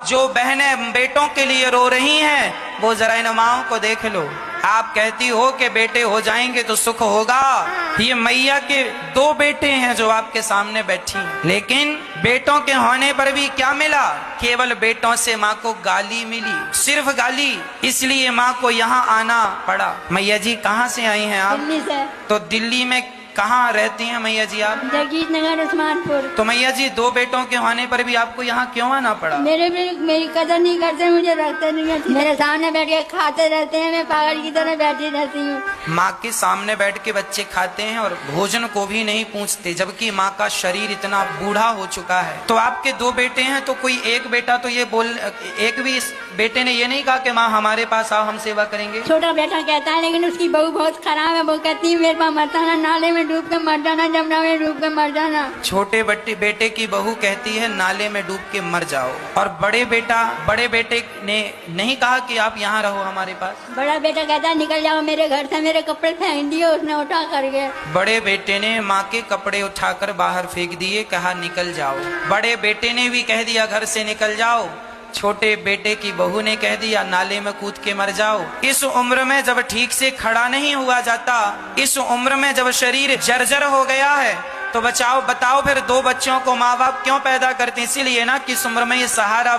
जो बहनें बेटों के लिए रो रही हैं वो जरा इन माओं को देख लो। आप कहती हो कि बेटे हो जाएंगे तो सुख होगा। ये मैया के 2 बेटे हैं जो आपके सामने बैठी हैं, लेकिन बेटों के होने पर भी क्या मिला? केवल बेटों से माँ को गाली मिली, सिर्फ गाली। इसलिए माँ को यहाँ आना पड़ा। मैया जी कहाँ से आई हैं आप? दिल्ली से। तो दिल्ली में कहाँ रहती हैं मैया जी आप? जगीर नगर उस्मानपुर। तो मैया जी 2 बेटों के होने पर भी आपको यहाँ क्यों आना पड़ा? मेरी कदर नहीं करते, मुझे रखते नहीं है। मेरे सामने बैठ के खाते रहते हैं, मैं पागल की तरह बैठी रहती हूँ। माँ के सामने बैठ के बच्चे खाते हैं और भोजन को भी नहीं पूछते, जबकि माँ का शरीर इतना बूढ़ा हो चुका है। तो आपके 2 बेटे हैं, तो कोई एक बेटा तो ये एक भी इस बेटे ने ये नहीं कहा कि माँ हमारे पास आओ हम सेवा करेंगे? छोटा बेटा कहता है, लेकिन उसकी बहू बहुत खराब है। वो कहती है मेरे पास मत आना, नाले में डूब के मर जाना, जमुना में डूब के मर जाना। छोटे बेटे की बहू कहती है नाले में डूब के मर जाओ, और बड़े बेटे ने नहीं कहा कि आप यहाँ रहो हमारे पास? बड़ा बेटा कहता है निकल जाओ मेरे घर से, मेरे कपड़े फेंक दिए उसने उठा करके। बड़े बेटे ने माँ के कपड़े उठाकर बाहर फेंक दिए, कहा निकल जाओ। बड़े बेटे ने भी कह दिया घर से निकल जाओ। छोटे बेटे की बहू ने कह दिया नाले में कूद के मर जाओ। इस उम्र में जब ठीक से खड़ा नहीं हुआ जाता, इस उम्र में जब शरीर जर्जर हो गया है, तो बताओ फिर 2 बच्चों को माँ बाप क्यों पैदा करते? इसीलिए ना कि इस उम्र में ये सहारा